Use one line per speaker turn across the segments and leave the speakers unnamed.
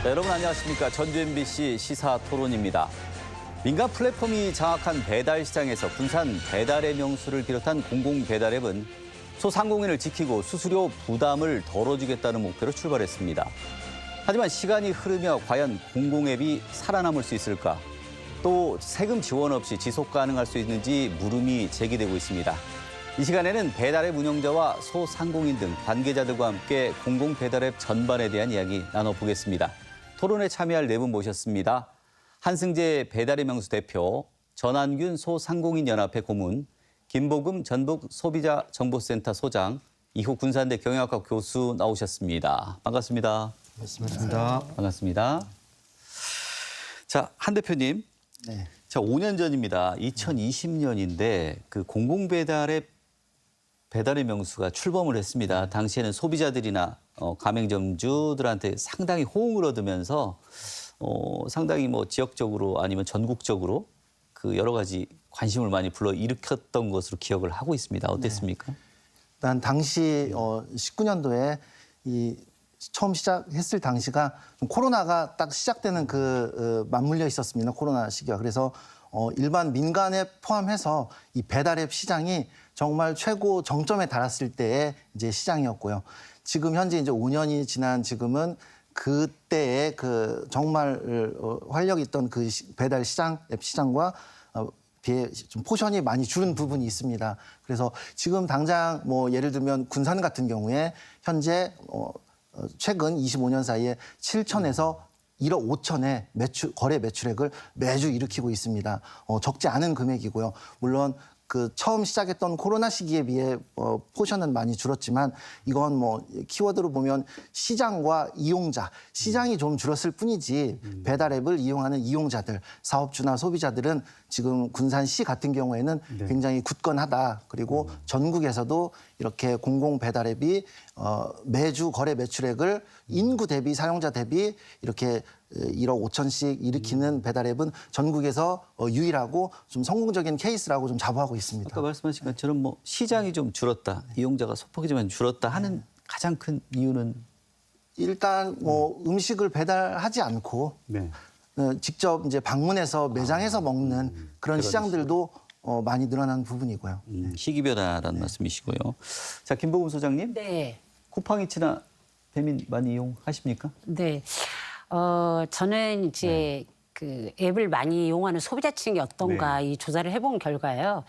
네, 여러분 안녕하십니까. 전주 MBC 시사토론입니다. 민간 플랫폼이 장악한 배달 시장에서 군산 배달의 명수를 비롯한 공공배달앱은 소상공인을 지키고 수수료 부담을 덜어주겠다는 목표로 출발했습니다. 하지만 시간이 흐르며 과연 공공앱이 살아남을 수 있을까? 또 세금 지원 없이 지속 가능할 수 있는지 물음이 제기되고 있습니다. 이 시간에는 배달앱 운영자와 소상공인 등 관계자들과 함께 공공배달앱 전반에 대한 이야기 나눠보겠습니다. 토론에 참여할 네 분 모셨습니다. 한승재 배달의 명수 대표, 전한균 소상공인연합회 고문, 김보금 전북 소비자정보센터 소장, 이호 군산대 경영학과 교수 나오셨습니다. 반갑습니다.
반갑습니다.
반갑습니다. 자, 한 대표님.
네.
자, 5년 전입니다. 2020년인데 그 공공배달앱 배달의 명수가 출범을 했습니다. 당시에는 소비자들이나 가맹점주들한테 상당히 호응을 얻으면서 상당히 뭐 지역적으로 아니면 전국적으로 그 여러 가지 관심을 많이 불러일으켰던 것으로 기억을 하고 있습니다. 어땠습니까?
네. 일단 당시 19년도에 이 처음 시작했을 당시가 좀 코로나가 딱 시작되는 맞물려 있었습니다. 코로나 시기가. 그래서 일반 민간앱 포함해서 이 배달앱 시장이 정말 최고 정점에 달았을 때의 이제 시장이었고요. 지금 현재 이제 5년이 지난 지금은 그때의 정말 활력 있던 배달 시장, 앱 시장과 비해 좀 포션이 많이 줄은 부분이 있습니다. 그래서 지금 당장 뭐 예를 들면 군산 같은 경우에 현재 최근 25년 사이에 7천에서 1억 5천의 거래 매출액을 매주 일으키고 있습니다. 적지 않은 금액이고요. 물론 처음 시작했던 코로나 시기에 비해 포션은 많이 줄었지만 이건 뭐 키워드로 보면 시장과 이용자, 시장이 좀 줄었을 뿐이지 배달앱을 이용하는 이용자들, 사업주나 소비자들은 지금 군산시 같은 경우에는 굉장히 굳건하다. 그리고 전국에서도 이렇게 공공 배달앱이 매주 거래 매출액을 인구 대비 사용자 대비 이렇게 1억 5천씩 일으키는 배달앱은 전국에서 유일하고 좀 성공적인 케이스라고 좀 자부하고 있습니다.
아까 말씀하신 것처럼 뭐 시장이 좀 줄었다, 이용자가 소폭이 좀 줄었다 하는 가장 큰 이유는
일단 뭐 음식을 배달하지 않고 직접 이제 방문해서 매장에서 먹는 그런 시장들도 많이 늘어난 부분이고요.
시기 변화라는 말씀이시고요. 자, 김보금 소장님.
네.
쿠팡이츠나 배민 많이 이용하십니까?
네. 저는 이제 그 앱을 많이 이용하는 소비자층이 어떤가 이 조사를 해본 결과요.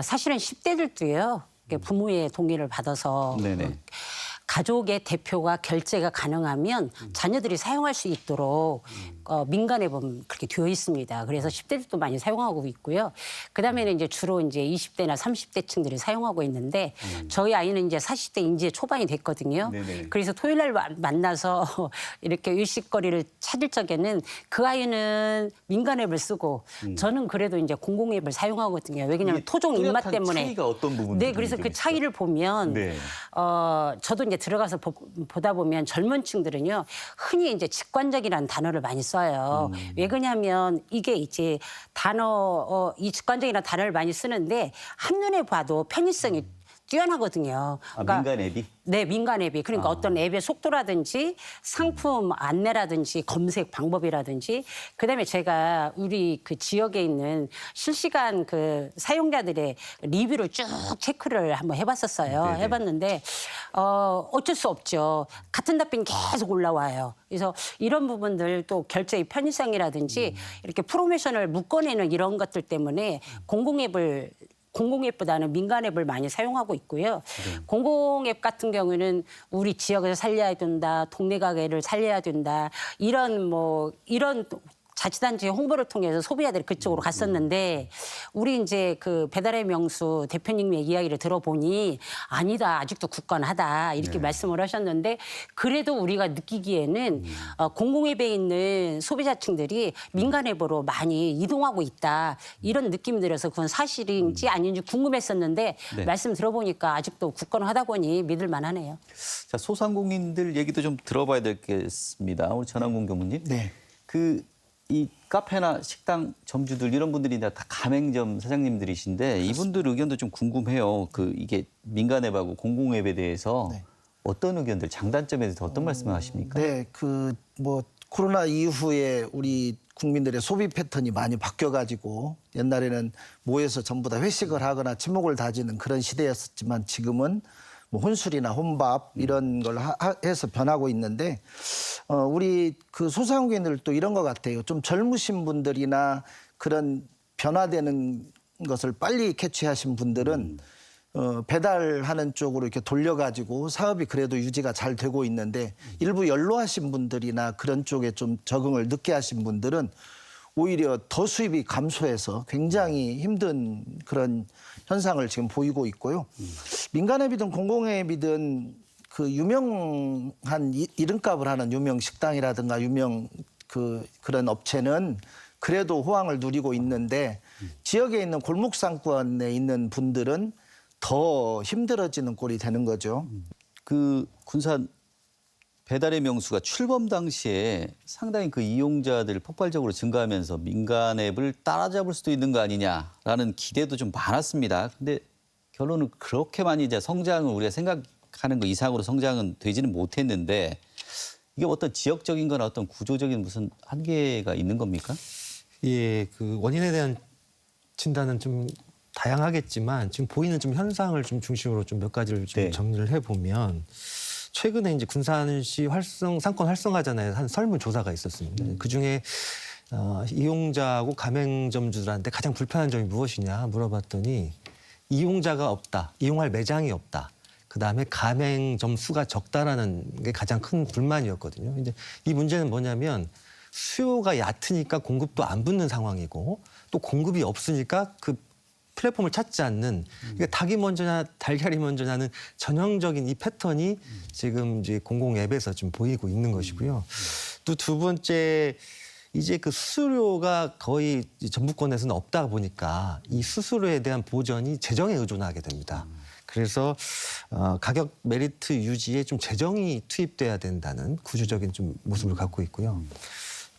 사실은 10대들도요. 부모의 동의를 받아서 가족의 대표가 결제가 가능하면 자녀들이 사용할 수 있도록 민간 앱은 그렇게 되어 있습니다. 그래서 10대들도 많이 사용하고 있고요. 그다음에는 이제 주로 이제 20대나 30대층들이 사용하고 있는데 저희 아이는 이제 40대 이제 초반이 됐거든요. 그래서 토요일 날 만나서 이렇게 일식거리를 찾을 적에는 그 아이는 민간 앱을 쓰고 저는 그래도 이제 공공 앱을 사용하거든요. 왜냐하면 토종 입맛 때문에.
차이가 어떤 부분이?
네, 그래서 그 차이를 보면 저도 이제 들어가서 보다 보면 젊은 층들은요 흔히 이제 직관적이라는 단어를 많이 써요. 왜 그러냐면 이게 이제 이 직관적이라는 단어를 많이 쓰는데 한눈에 봐도 편의성이 뛰어나거든요.
그러니까 민간 앱이?
네, 민간 앱이. 그러니까 어떤 앱의 속도라든지 상품 안내라든지 검색 방법이라든지 그다음에 제가 우리 그 지역에 있는 실시간 그 사용자들의 리뷰를 쭉 체크를 한번 해봤었어요. 해봤는데 어쩔 수 없죠. 같은 답변이 계속 올라와요. 그래서 이런 부분들 또 결제의 편의성이라든지 이렇게 프로모션을 묶어내는 이런 것들 때문에 공공앱보다는 민간앱을 많이 사용하고 있고요. 공공앱 같은 경우는 우리 지역에서 살려야 된다, 동네 가게를 살려야 된다, 이런 자치단체 홍보를 통해서 소비자들이 그쪽으로 갔었는데 우리 이제 그 배달의 명수 대표님의 이야기를 들어보니 아니다, 아직도 굳건하다 이렇게 말씀을 하셨는데 그래도 우리가 느끼기에는 공공앱에 있는 소비자층들이 민간앱으로 많이 이동하고 있다 이런 느낌이 들어서 그건 사실인지 아닌지 궁금했었는데 말씀 들어보니까 아직도 굳건하다 보니 믿을 만하네요.
자, 소상공인들 얘기도 좀 들어봐야 되겠습니다. 우리 전한군 교무님.
네.
이 카페나 식당 점주들 이런 분들이 다 가맹점 사장님들이신데 이분들 의견도 좀 궁금해요. 이게 민간 앱하고 공공 앱에 대해서 어떤 의견들, 장단점에 대해서 어떤 말씀을 하십니까?
네, 코로나 이후에 우리 국민들의 소비 패턴이 많이 바뀌어가지고 옛날에는 모여서 전부 다 회식을 하거나 친목을 다지는 그런 시대였었지만 지금은 뭐 혼술이나 혼밥 이런 걸 해서 변하고 있는데 우리 그 소상공인들도 이런 것 같아요. 좀 젊으신 분들이나 그런 변화되는 것을 빨리 캐치하신 분들은 배달하는 쪽으로 이렇게 돌려가지고 사업이 그래도 유지가 잘 되고 있는데 일부 연로하신 분들이나 그런 쪽에 좀 적응을 늦게 하신 분들은 오히려 더 수입이 감소해서 굉장히 힘든 그런 현상을 지금 보이고 있고요. 민간앱이든 공공앱이든 그 유명한 이름값을 하는 유명 식당이라든가 유명 그런 업체는 그래도 호황을 누리고 있는데 지역에 있는 골목 상권에 있는 분들은 더 힘들어지는 꼴이 되는 거죠.
그 군산 배달의 명수가 출범 당시에 상당히 그 이용자들 폭발적으로 증가하면서 민간 앱을 따라잡을 수도 있는 거 아니냐라는 기대도 좀 많았습니다. 근데 결론은 그렇게 많이 이제 성장을 우리가 생각하는 거 이상으로 성장은 되지는 못했는데 이게 어떤 지역적인 거나 어떤 구조적인 무슨 한계가 있는 겁니까?
예, 그 원인에 대한 진단은 좀 다양하겠지만 지금 보이는 좀 현상을 좀 중심으로 좀 몇 가지를 좀
네.
정리를 해보면 최근에 이제 군산시 상권 활성화전에 한 설문조사가 있었습니다. 그중에 이용자하고 가맹점주들한테 가장 불편한 점이 무엇이냐 물어봤더니 이용자가 없다, 이용할 매장이 없다. 그다음에 가맹점 수가 적다라는 게 가장 큰 불만이었거든요. 이제 이 문제는 뭐냐면 수요가 얕으니까 공급도 안 붙는 상황이고 또 공급이 없으니까 그 플랫폼을 찾지 않는 그러니까 닭이 먼저냐 달걀이 먼저냐는 전형적인 이 패턴이 지금 이제 공공 앱에서 좀 보이고 있는 것이고요. 또 두 번째 이제 그 수수료가 거의 전부권에서는 없다 보니까 이 수수료에 대한 보전이 재정에 의존하게 됩니다. 그래서 가격 메리트 유지에 좀 재정이 투입돼야 된다는 구조적인 좀 모습을 갖고 있고요.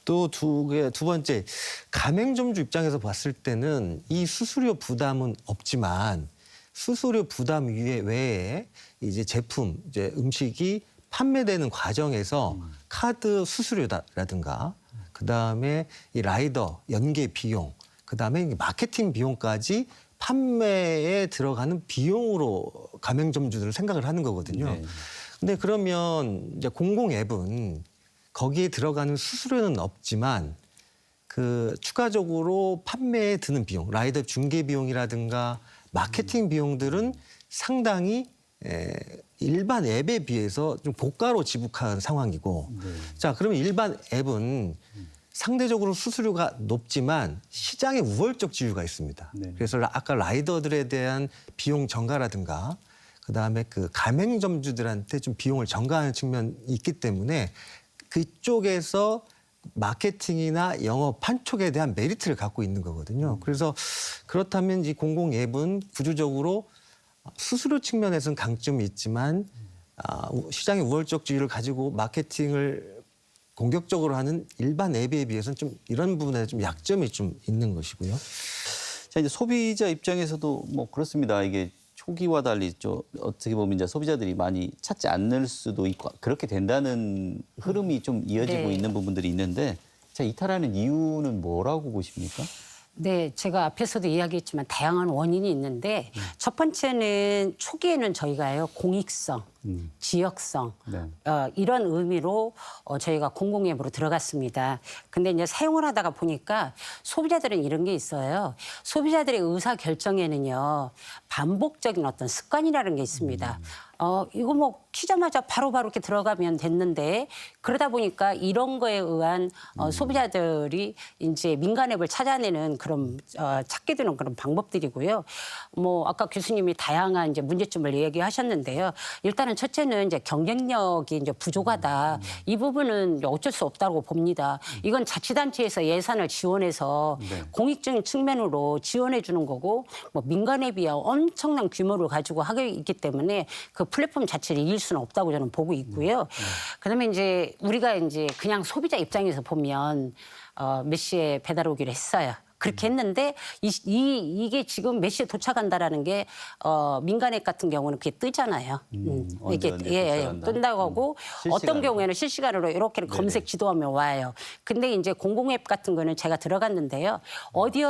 또 두 번째, 가맹점주 입장에서 봤을 때는 이 수수료 부담은 없지만 수수료 부담 외에 이제 제품, 이제 음식이 판매되는 과정에서 카드 수수료라든가 그다음에 이 라이더 연계 비용, 그다음에 마케팅 비용까지 판매에 들어가는 비용으로 가맹점주들을 생각을 하는 거거든요.
네.
근데 그러면 이제 공공 앱은 거기에 들어가는 수수료는 없지만 그 추가적으로 판매에 드는 비용, 라이더 중개 비용이라든가 마케팅 비용들은 상당히 일반 앱에 비해서 좀 고가로 지불한 상황이고 자, 그러면 일반 앱은 상대적으로 수수료가 높지만 시장에 우월적 지위가 있습니다.
네.
그래서 아까 라이더들에 대한 비용 전가라든가 그다음에 그 가맹점주들한테 좀 비용을 전가하는 측면이 있기 때문에 그쪽에서 마케팅이나 영업 판촉에 대한 메리트를 갖고 있는 거거든요. 그래서 그렇다면 이 공공 앱은 구조적으로 수수료 측면에서는 강점이 있지만 시장의 우월적 지위를 가지고 마케팅을 공격적으로 하는 일반 앱에 비해서는 좀 이런 부분에 좀 약점이 좀 있는 것이고요.
자, 이제 소비자 입장에서도 뭐 그렇습니다. 이게 초기와 달리 좀 어떻게 보면 이제 소비자들이 많이 찾지 않을 수도 있고 그렇게 된다는 흐름이 좀 이어지고
네.
있는 부분들이 있는데 자, 이탈하는 이유는 뭐라고 보십니까?
네, 제가 앞에서도 이야기했지만 다양한 원인이 있는데 첫 번째는 초기에는 저희가요 공익성, 지역성
네.
이런 의미로 저희가 공공앱으로 들어갔습니다. 근데 이제 사용을 하다가 보니까 소비자들은 이런 게 있어요. 소비자들의 의사 결정에는요 반복적인 어떤 습관이라는 게 있습니다. 이거 뭐 키자마자 바로바로 이렇게 들어가면 됐는데 그러다 보니까 이런 거에 의한 소비자들이 이제 민간 앱을 찾아내는 그런 찾게 되는 그런 방법들이고요. 뭐 아까 교수님이 다양한 이제 문제점을 얘기하셨는데요. 일단은 첫째는 이제 경쟁력이 이제 부족하다. 이 부분은 이제 어쩔 수 없다고 봅니다. 이건 자치단체에서 예산을 지원해서 공익적인 측면으로 지원해 주는 거고 뭐 민간 앱이야 엄청난 규모를 가지고 하고 있기 때문에 그 플랫폼 자체를 이길 수는 없다고 저는 보고 있고요. 그다음에 이제 우리가 이제 그냥 소비자 입장에서 보면 몇 시에 배달 오기로 했어요. 그렇게 했는데 이게 지금 몇 시에 도착한다라는 게 민간앱 같은 경우는 그게 뜨잖아요.
언제 도착한다.
뜬다고 하고 어떤
실시간으로.
경우에는 실시간으로 이렇게 검색 지도하면 와요. 근데 이제 공공앱 같은 거는 제가 들어갔는데요. 어디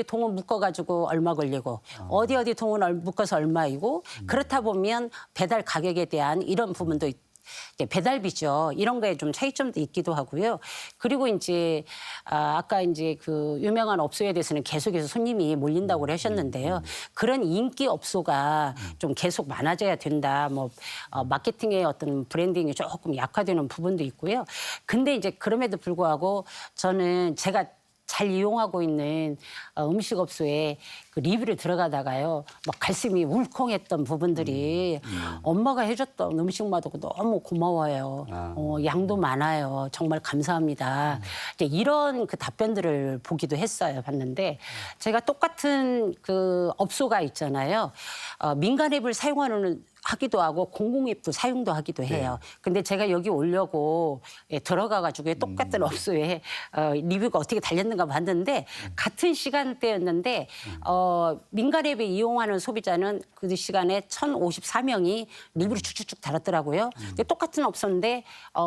통은 묶어가지고 얼마 걸리고 어디 통은 묶어서 얼마이고 그렇다 보면 배달 가격에 대한 이런 부분도 이제 배달비죠. 이런 거에 좀 차이점도 있기도 하고요. 그리고 이제 아까 이제 그 유명한 업소에 대해서는 계속해서 손님이 몰린다고 하셨는데요. 그런 인기 업소가 좀 계속 많아져야 된다. 뭐 마케팅의 어떤 브랜딩이 조금 약화되는 부분도 있고요. 근데 이제 그럼에도 불구하고 저는 제가 잘 이용하고 있는 음식업소에 그 리뷰를 들어가다가요. 막 가슴이 울컥했던 부분들이 엄마가 해줬던 음식 맛하고 너무 고마워요. 양도 많아요. 정말 감사합니다. 이제 이런 그 답변들을 보기도 했어요. 봤는데 제가 똑같은 그 업소가 있잖아요. 민간 앱을 사용하는 하기도 하고 공공앱도 사용도 하기도 해요. 근데 제가 여기 오려고 들어가가지고 똑같은 업소에 리뷰가 어떻게 달렸는가 봤는데 같은 시간대였는데 민간앱에 이용하는 소비자는 그 시간에 1,054명이 리뷰를 쭉쭉쭉 달았더라고요. 근데 똑같은 업소인데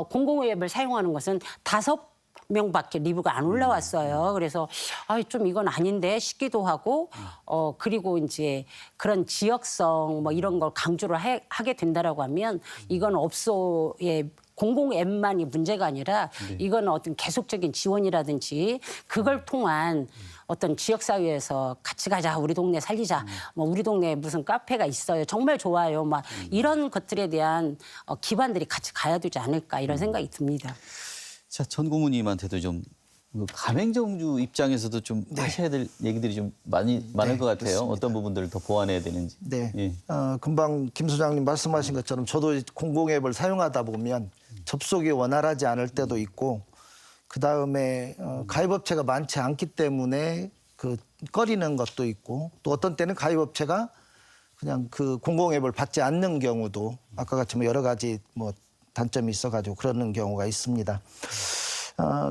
공공앱을 사용하는 것은 5명밖에 리뷰가 안 올라왔어요. 그래서 좀 이건 아닌데 싶기도 하고 그리고 이제 그런 지역성 뭐 이런 걸 강조를 하게 된다라고 하면 이건 업소의 공공 앱만이 문제가 아니라 이건 어떤 계속적인 지원이라든지 그걸 통한 어떤 지역사회에서 같이 가자, 우리 동네 살리자, 뭐 우리 동네에 무슨 카페가 있어요. 정말 좋아요. 막 이런 것들에 대한 기반들이 같이 가야 되지 않을까 이런 생각이 듭니다.
자, 전 고모님한테도 좀 가맹점주 입장에서도 좀 하셔야 될 얘기들이 좀 많을 것 같아요.
그렇습니다.
어떤 부분들을 더 보완해야 되는지.
네.
예.
금방 김 소장님 말씀하신 것처럼 저도 공공앱을 사용하다 보면 접속이 원활하지 않을 때도 있고 그다음에 가입업체가 많지 않기 때문에 그 꺼리는 것도 있고 또 어떤 때는 가입업체가 그냥 그 공공앱을 받지 않는 경우도 아까 같이 뭐 여러 가지 뭐 단점이 있어가지고 그러는 경우가 있습니다.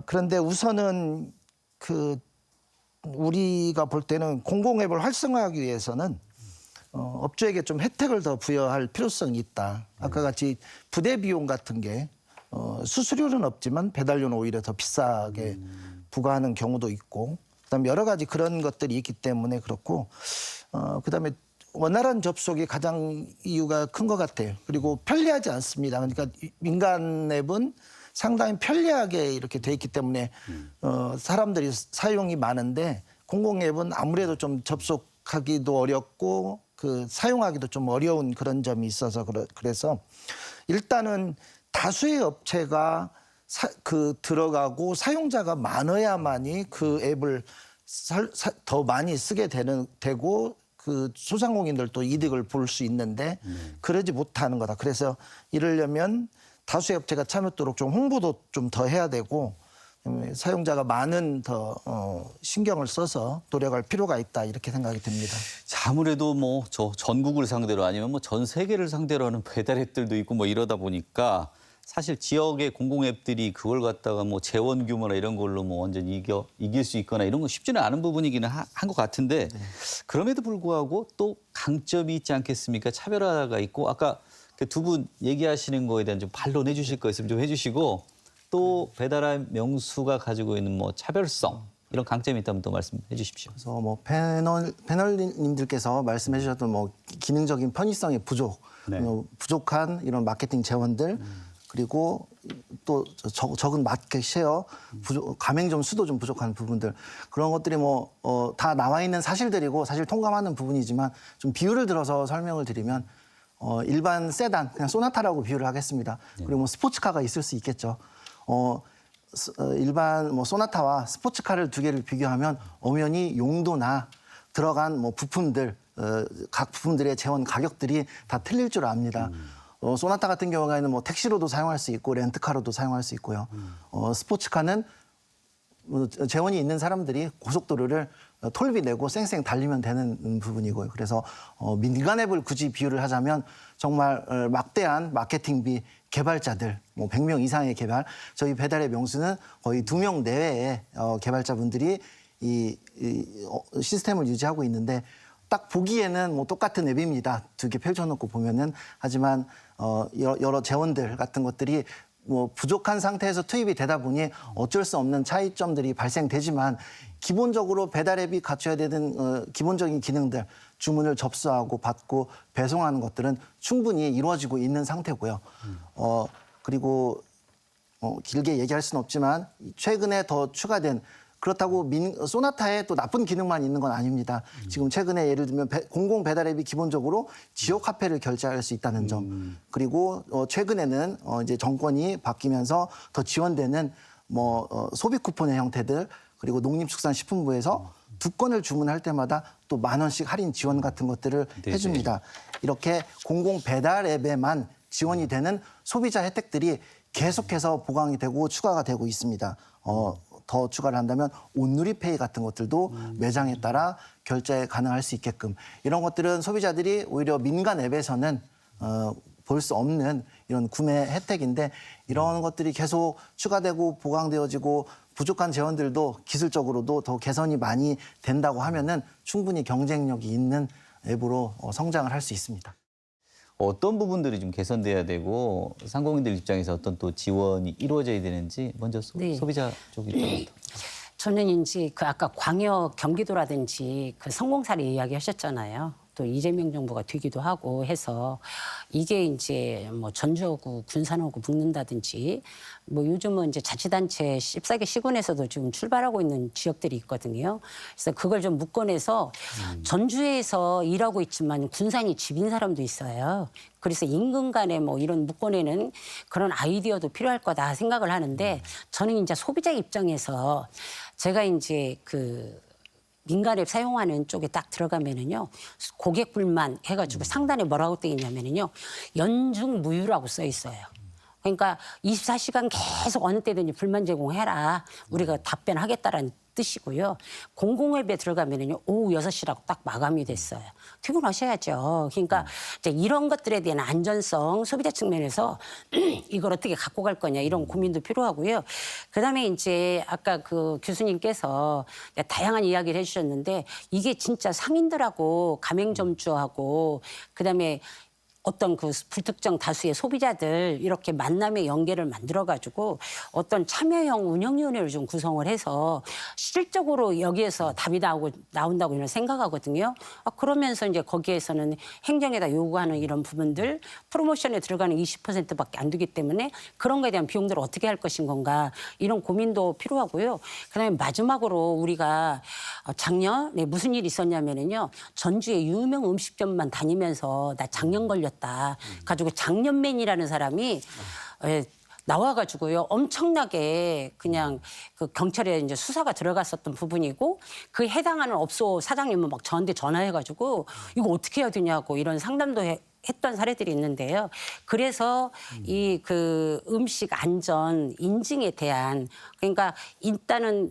그런데 우선은 그 우리가 볼 때는 공공앱을 활성화하기 위해서는 업주에게 좀 혜택을 더 부여할 필요성이 있다. 아까 같이 부대 비용 같은 게 수수료는 없지만 배달료는 오히려 더 비싸게 부과하는 경우도 있고 그다음에 여러 가지 그런 것들이 있기 때문에 그렇고 그다음에 원활한 접속이 가장 이유가 큰 것 같아요. 그리고 편리하지 않습니다. 그러니까 민간 앱은 상당히 편리하게 이렇게 돼 있기 때문에 사람들이 사용이 많은데 공공 앱은 아무래도 좀 접속하기도 어렵고 그 사용하기도 좀 어려운 그런 점이 있어서 그래서 일단은 다수의 업체가 들어가고 사용자가 많아야만이 그 앱을 더 많이 쓰게 되고 그 소상공인들도 이득을 볼 수 있는데 그러지 못하는 거다. 그래서 이러려면 다수의 업체가 참여도록 좀 홍보도 좀 더 해야 되고 사용자가 많은 더 신경을 써서 노력할 필요가 있다 이렇게 생각이 듭니다.
자, 아무래도 뭐 저 전국을 상대로 아니면 뭐 전 세계를 상대로 하는 배달앱들도 있고 뭐 이러다 보니까 사실 지역의 공공앱들이 그걸 갖다가 뭐 재원 규모나 이런 걸로 뭐 완전히 이길 수 있거나 이런 건 쉽지는 않은 부분이기는 한 것 같은데 그럼에도 불구하고 또 강점이 있지 않겠습니까? 차별화가 있고 아까 그 두 분 얘기하시는 거에 대한 좀 반론해 주실 거 있으면 좀 해주시고 또 배달앱 명수가 가지고 있는 뭐 차별성 이런 강점이 있다면 또 말씀해 주십시오.
그래서 뭐 패널님들께서 말씀해 주셨던 뭐 기능적인 편의성의 부족,
네.
부족한 이런 마케팅 재원들 그리고 또 적은 마켓 쉐어, 가맹점 수도 좀 부족한 부분들 그런 것들이 뭐 다 나와 있는 사실들이고 사실 통감하는 부분이지만 좀 비유를 들어서 설명을 드리면 일반 세단 그냥 소나타라고 비유를 하겠습니다. 그리고 뭐 스포츠카가 있을 수 있겠죠. 일반 뭐 소나타와 스포츠카를 두 개를 비교하면 엄연히 용도나 들어간 뭐 부품들 각 부품들의 재원 가격들이 다 틀릴 줄 압니다. 소나타 같은 경우에는 뭐 택시로도 사용할 수 있고 렌트카로도 사용할 수 있고요. 스포츠카는 재원이 있는 사람들이 고속도로를 톨비 내고 쌩쌩 달리면 되는 부분이고요. 그래서 민간 앱을 굳이 비유를 하자면 정말 막대한 마케팅비 개발자들, 뭐 100명 이상의 개발, 저희 배달의 명수는 거의 2명 내외의 개발자분들이 시스템을 유지하고 있는데 딱 보기에는 뭐 똑같은 앱입니다. 두 개 펼쳐놓고 보면은 하지만 여러 재원들 같은 것들이 뭐 부족한 상태에서 투입이 되다 보니 어쩔 수 없는 차이점들이 발생되지만 기본적으로 배달 앱이 갖춰야 되는 기본적인 기능들 주문을 접수하고 받고 배송하는 것들은 충분히 이루어지고 있는 상태고요. 그리고 길게 얘기할 수는 없지만 최근에 더 추가된 그렇다고 소나타에 또 나쁜 기능만 있는 건 아닙니다. 지금 최근에 예를 들면 공공 배달 앱이 기본적으로 지역 화폐를 결제할 수 있다는 점, 그리고 최근에는 이제 정권이 바뀌면서 더 지원되는 소비 쿠폰의 형태들, 그리고 농림축산식품부에서 2건을 주문할 때마다 또 10,000원씩 할인 지원 같은 것들을 해줍니다. 이렇게 공공 배달 앱에만 지원이 되는 소비자 혜택들이 계속해서 보강이 되고 추가가 되고 있습니다. 더 추가를 한다면 온누리페이 같은 것들도 매장에 따라 결제 가능할 수 있게끔, 이런 것들은 소비자들이 오히려 민간 앱에서는 볼 수 없는 이런 구매 혜택인데, 이런 것들이 계속 추가되고 보강되어지고 부족한 재원들도 기술적으로도 더 개선이 많이 된다고 하면은 충분히 경쟁력이 있는 앱으로 성장을 할 수 있습니다.
어떤 부분들이 좀 개선돼야 되고 상공인들 입장에서 어떤 또 지원이 이루어져야 되는지 먼저 소비자 쪽 입장부터.
저는 이제 그 아까 광역 경기도라든지 그 성공사례 이야기하셨잖아요. 또 이재명 정부가 되기도 하고 해서 이게 이제 뭐 전주하고 군산하고 붙는다든지 뭐 요즘은 이제 자치단체 14개 시군에서도 지금 출발하고 있는 지역들이 있거든요. 그래서 그걸 좀 묶어내서 전주에서 일하고 있지만 군산이 집인 사람도 있어요. 그래서 인근 간에 뭐 이런 묶어내는 그런 아이디어도 필요할 거다 생각을 하는데, 저는 이제 소비자 입장에서 제가 이제 그 민간 앱 사용하는 쪽에 딱 들어가면은요, 고객 불만 해가지고 상단에 뭐라고 돼 있냐면은요, 연중 무휴라고 써 있어요. 그러니까 24시간 계속 어느 때든지 불만 제공해라. 우리가 답변하겠다라는 뜻이고요. 공공앱에 들어가면은요, 오후 6시라고 딱 마감이 됐어요. 퇴근하셔야죠. 그러니까 이제 이런 것들에 대한 안전성, 소비자 측면에서 이걸 어떻게 갖고 갈 거냐, 이런 고민도 필요하고요. 그다음에 이제 아까 그 교수님께서 다양한 이야기를 해주셨는데, 이게 진짜 상인들하고 가맹점주하고 그다음에 어떤 그 불특정 다수의 소비자들 이렇게 만남의 연계를 만들어가지고 어떤 참여형 운영위원회를 좀 구성을 해서 실질적으로 여기에서 답이 나온다고 저는 생각하거든요. 그러면서 이제 거기에서는 행정에다 요구하는 이런 부분들, 프로모션에 들어가는 20%밖에 안 되기 때문에 그런 거에 대한 비용들을 어떻게 할 것인 건가, 이런 고민도 필요하고요. 그다음에 마지막으로 우리가 작년에 무슨 일이 있었냐면은요, 전주의 유명 음식점만 다니면서 나 작년 걸렸다 가지고 작년맨이라는 사람이 나와가지고요, 엄청나게 그냥 그 경찰에 이제 수사가 들어갔었던 부분이고, 그 해당하는 업소 사장님은 막 저한테 전화해가지고 이거 어떻게 해야 되냐고 이런 상담도 했던 사례들이 있는데요. 그래서 이 그 음식 안전 인증에 대한, 그러니까 일단은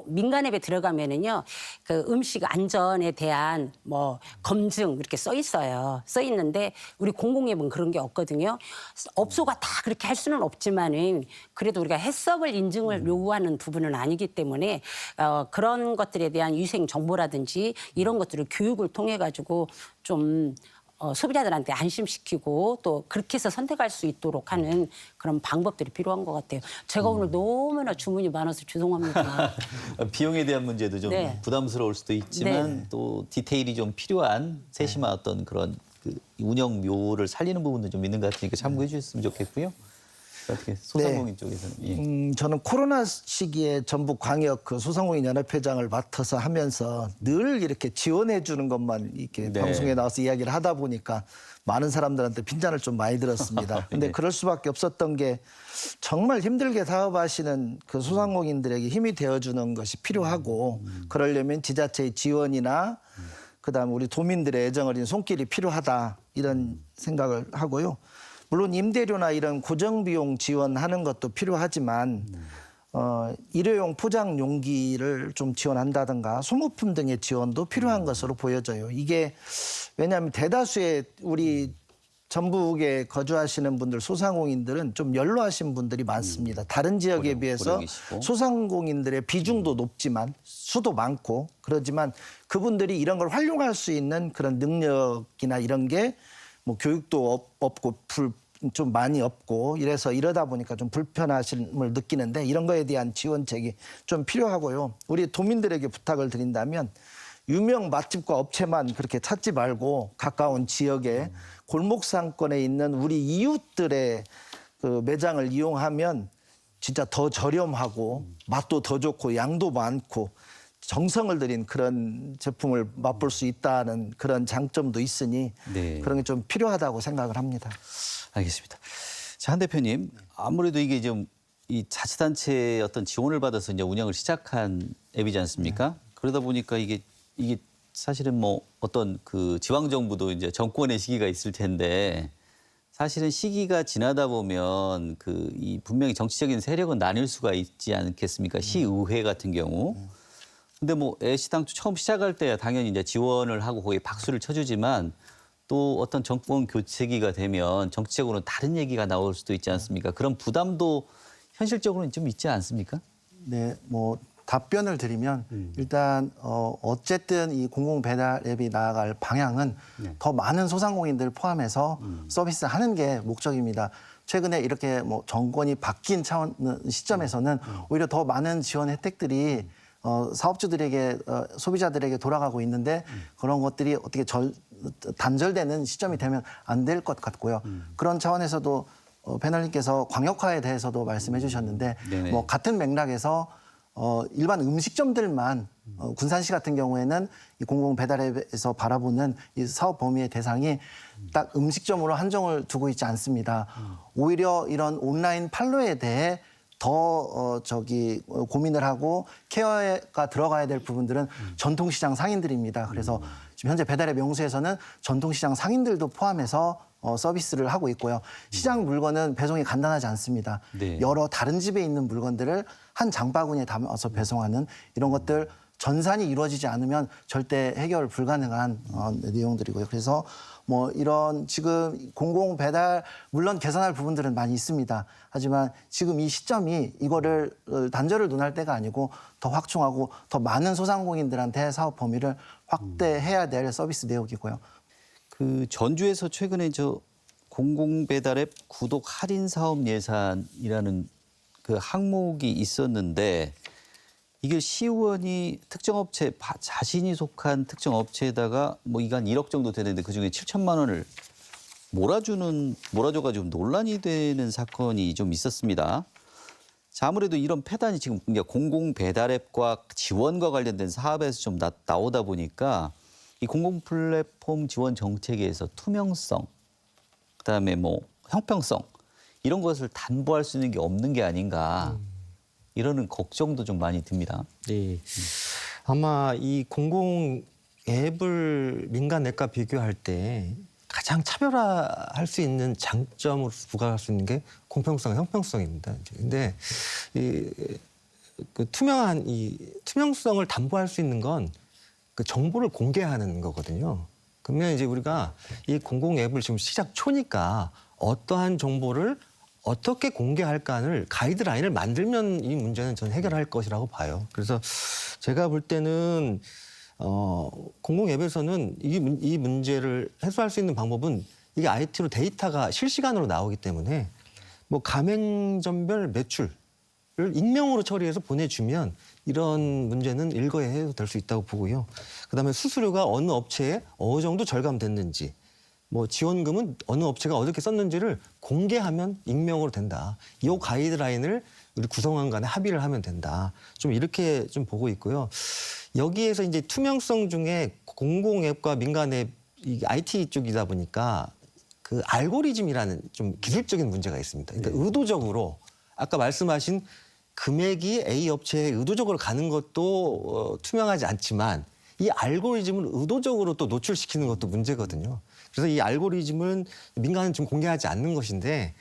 민간 앱에 들어가면은요, 그 음식 안전에 대한 뭐 검증 이렇게 써 있어요. 써 있는데 우리 공공 앱은 그런 게 없거든요. 업소가 다 그렇게 할 수는 없지만은 그래도 우리가 해썹을 인증을 요구하는 부분은 아니기 때문에 그런 것들에 대한 위생 정보라든지 이런 것들을 교육을 통해 가지고 좀 소비자들한테 안심시키고 또 그렇게 해서 선택할 수 있도록 하는 그런 방법들이 필요한 것 같아요. 제가 오늘 너무나 주문이 많아서 죄송합니다.
비용에 대한 문제도 좀 부담스러울 수도 있지만 또 디테일이 좀 필요한 세심한 어떤 그런 그 운영 묘를 살리는 부분도 좀 있는 것 같으니까 참고해 주셨으면 좋겠고요. 어떻게 소상공인 쪽에서는?
저는 코로나 시기에 전북 광역 그 소상공인 연합회장을 맡아서 하면서 늘 이렇게 지원해 주는 것만 이렇게 방송에 나와서 이야기를 하다 보니까 많은 사람들한테 빈잔을 좀 많이 들었습니다. 근데 그럴 수밖에 없었던 게, 정말 힘들게 사업하시는 그 소상공인들에게 힘이 되어주는 것이 필요하고, 그러려면 지자체의 지원이나 그다음에 우리 도민들의 애정어린 손길이 필요하다, 이런 생각을 하고요. 물론 임대료나 이런 고정비용 지원하는 것도 필요하지만 일회용 포장 용기를 좀 지원한다든가 소모품 등의 지원도 필요한 것으로 보여져요. 이게 왜냐하면 대다수의 우리 전북에 거주하시는 분들 소상공인들은 좀 연로하신 분들이 많습니다. 다른 지역에 비해서
고령이시고.
소상공인들의 비중도 높지만 수도 많고 그러지만 그분들이 이런 걸 활용할 수 있는 그런 능력이나 이런 게 뭐 교육도 없고 좀 많이 없고 이러다 보니까 좀 불편하심을 느끼는데 이런 거에 대한 지원책이 좀 필요하고요. 우리 도민들에게 부탁을 드린다면 유명 맛집과 업체만 그렇게 찾지 말고 가까운 지역에 골목 상권에 있는 우리 이웃들의 그 매장을 이용하면 진짜 더 저렴하고 맛도 더 좋고 양도 많고 정성을 들인 그런 제품을 맛볼 수 있다는 그런 장점도 있으니
네.
그런 게 좀 필요하다고 생각을 합니다.
알겠습니다. 자, 한 대표님, 아무래도 이게 좀 이 자치단체의 어떤 지원을 받아서 이제 운영을 시작한 앱이지 않습니까? 그러다 보니까 이게 사실은 뭐 어떤 그 지방 정부도 이제 정권의 시기가 있을 텐데 사실은 시기가 지나다 보면 이 분명히 정치적인 세력은 나뉠 수가 있지 않겠습니까? 시의회 같은 경우. 근데 뭐 애시당초 처음 시작할 때 당연히 이제 지원을 하고 거기에 박수를 쳐주지만 또 어떤 정권 교체기가 되면 정치적으로는 다른 얘기가 나올 수도 있지 않습니까? 그런 부담도 현실적으로는 좀 있지 않습니까?
네, 뭐 답변을 드리면 일단 어쨌든 이 공공 배달 앱이 나아갈 방향은 더 많은 소상공인들 포함해서 서비스하는 게 목적입니다. 최근에 이렇게 뭐 정권이 바뀐 시점에서는 오히려 더 많은 지원 혜택들이 사업주들에게 소비자들에게 돌아가고 있는데 그런 것들이 어떻게 단절되는 시점이 되면 안 될 것 같고요. 그런 차원에서도 패널님께서 광역화에 대해서도 말씀해 주셨는데
네네.
뭐 같은 맥락에서 일반 음식점들만 군산시 같은 경우에는 이 공공 배달앱에서 바라보는 이 사업 범위의 대상이 딱 음식점으로 한정을 두고 있지 않습니다. 오히려 이런 온라인 판로에 대해 더 고민을 하고 케어가 들어가야 될 부분들은 전통시장 상인들입니다. 그래서 지금 현재 배달의 명수에서는 전통시장 상인들도 포함해서 서비스를 하고 있고요. 시장 물건은 배송이 간단하지 않습니다.
네.
여러 다른 집에 있는 물건들을 한 장바구니에 담아서 배송하는 이런 것들 전산이 이루어지지 않으면 절대 해결 불가능한 내용들이고요. 그래서 뭐 이런 지금 공공 배달 물론 개선할 부분들은 많이 있습니다. 하지만 지금 이 시점이 이거를 단절을 논할 때가 아니고 더 확충하고 더 많은 소상공인들한테 사업 범위를 확대해야 될 서비스 내역이고요.
그 전주에서 최근에 공공 배달앱 구독 할인 사업 예산이라는 그 항목이 있었는데 이게 시의원이 특정 업체 자신이 속한 특정 업체에다가 뭐 이게 한 1억 정도 되는데 그중에 7천만 원을 몰아줘가지고 논란이 되는 사건이 좀 있었습니다. 자, 아무래도 이런 폐단이 지금 공공 배달앱과 지원과 관련된 사업에서 좀 나오다 보니까 이 공공 플랫폼 지원 정책에서 투명성, 그다음에 뭐 형평성 이런 것을 담보할 수 있는 게 없는 게 아닌가 이러는 걱정도 좀 많이 듭니다.
네. 아마 이 공공 앱을 민간 앱과 비교할 때 가장 차별화할 수 있는 장점으로 부각할 수 있는 게 공평성, 형평성입니다. 근데 그 투명성을 담보할 수 있는 건 그 정보를 공개하는 거거든요. 그러면 이제 우리가 이 공공 앱을 지금 시작 초니까 어떠한 정보를 어떻게 공개할까를 가이드라인을 만들면 이 문제는 저는 해결할 것이라고 봐요. 그래서 제가 볼 때는 공공 앱에서는 이 문제를 해소할 수 있는 방법은 이게 IT로 데이터가 실시간으로 나오기 때문에 뭐 가맹점별 매출을 익명으로 처리해서 보내주면 이런 문제는 일거에 될 수 있다고 보고요. 그다음에 수수료가 어느 업체에 어느 정도 절감됐는지, 뭐 지원금은 어느 업체가 어떻게 썼는지를 공개하면 익명으로 된다. 이 가이드라인을 우리 구성원 간에 합의를 하면 된다. 좀 이렇게 좀 보고 있고요. 여기에서 이제 투명성 중에 공공 앱과 민간 앱, 이 IT 쪽이다 보니까 그 알고리즘이라는 좀 기술적인 문제가 있습니다. 그러니까 의도적으로 아까 말씀하신 금액이 A 업체에 의도적으로 가는 것도 투명하지 않지만 이 알고리즘을 의도적으로 또 노출시키는 것도 문제거든요. 그래서 이 알고리즘은 민간은 지금 공개하지 않는 것인데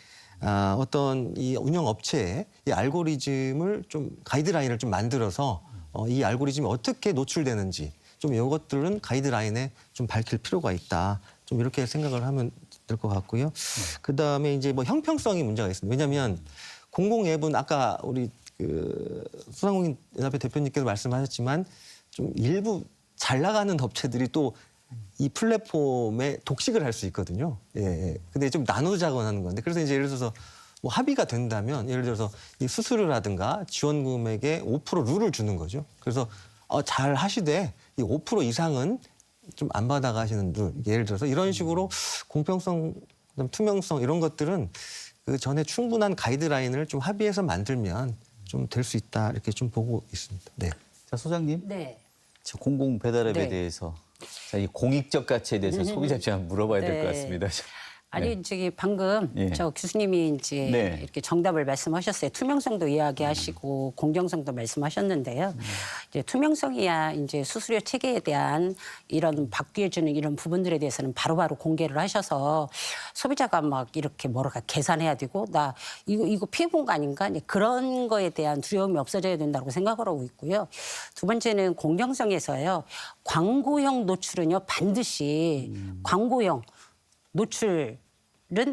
어떤 이 운영 업체에 이 알고리즘을 좀 가이드라인을 좀 만들어서 이 알고리즘이 어떻게 노출되는지 좀 이것들은 가이드라인에 좀 밝힐 필요가 있다. 좀 이렇게 생각을 하면 될 것 같고요. 그다음에 이제 뭐 형평성이 문제가 있습니다. 왜냐하면 공공 앱은 아까 우리 그 소상공인 연합회 대표님께서 말씀하셨지만 좀 일부 잘 나가는 업체들이 또 이 플랫폼에 독식을 할 수 있거든요. 예. 근데 좀 나누자고 하는 건데 그래서 이제 예를 들어서 뭐 합의가 된다면 예를 들어서 이 수수료라든가 지원 금액의 5% 룰을 주는 거죠. 그래서 잘 하시되 이 5% 이상은 좀 안 받아가 하시는 룰. 예를 들어서 이런 식으로 공평성, 투명성 이런 것들은 그 전에 충분한 가이드라인을 좀 합의해서 만들면 좀 될 수 있다 이렇게 좀 보고 있습니다. 네.
자, 소장님.
네.
저 공공 배달앱에
네.
대해서 자, 이 공익적 가치에 대해서 소비자 입장 한번 물어봐야 될 것
네.
같습니다.
아니
네.
저기 방금
예.
저 교수님이 이제
네.
이렇게 정답을 말씀하셨어요. 투명성도 이야기하시고 공정성도 말씀하셨는데요. 이제 투명성이야 이제 수수료 체계에 대한 이런 바뀌어주는 이런 부분들에 대해서는 바로바로 공개를 하셔서 소비자가 막 이렇게 뭐랄까 계산해야 되고 나 이거 피해 본 거 아닌가 이제 그런 거에 대한 두려움이 없어져야 된다고 생각을 하고 있고요. 두 번째는 공정성에서요. 광고형 노출은요 반드시 광고형 노출은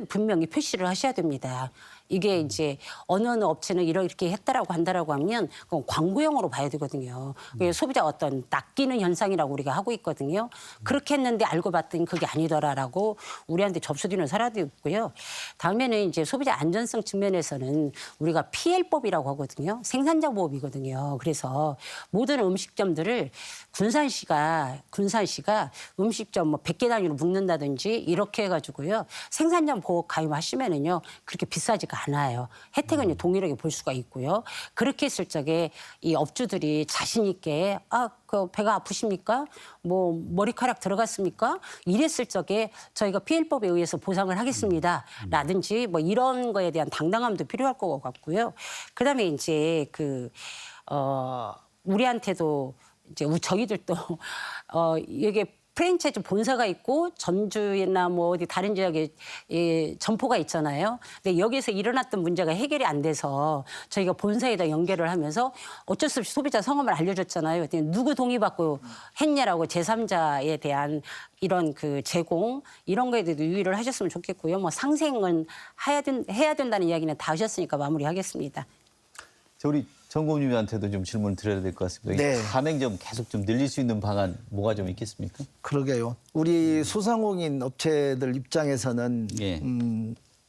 분명히 표시를 하셔야 됩니다. 이게 이제 어느 업체는 이렇게 했다라고 한다라고 하면 그건 광고용으로 봐야 되거든요. 그게 소비자 어떤 낚이는 현상이라고 우리가 하고 있거든요. 그렇게 했는데 알고 봤더니 그게 아니더라라고 우리한테 접수되는 사례도 있고요. 다음에는 이제 소비자 안전성 측면에서는 우리가 PL법이라고 하거든요. 생산자 보호이거든요. 그래서 모든 음식점들을 군산시가 음식점 뭐 100개 단위로 묶는다든지 이렇게 해가지고요. 생산자 보호 가입하시면은요. 그렇게 비싸지가 않아요. 혜택은 동일하게 볼 수가 있고요. 그렇게 했을 적에 이 업주들이 자신 있게 그 배가 아프십니까? 뭐 머리카락 들어갔습니까? 이랬을 적에 저희가 PL법에 의해서 보상을 하겠습니다. 라든지 뭐 이런 거에 대한 당당함도 필요할 것 같고요. 그다음에 이제 우리한테도 이제 저희들도 이게 프랜차이즈 본사가 있고 전주나 뭐 어디 다른 지역에 점포가 있잖아요. 근데 여기서 일어났던 문제가 해결이 안 돼서 저희가 본사에다 연결을 하면서 어쩔 수 없이 소비자 성함을 알려줬잖아요. 그랬더니 누구 동의받고 했냐라고 제3자에 대한 이런 그 제공 이런 거에 대해서 유의를 하셨으면 좋겠고요. 뭐 상생은 해야 된다는 이야기는 다 하셨으니까 마무리하겠습니다.
자, 우리 정고님한테도 좀 질문 드려야 될 것 같습니다.
네.
가맹점 계속 좀 늘릴 수 있는 방안 뭐가 좀 있겠습니까?
그러게요. 우리 소상공인 업체들 입장에서는
예.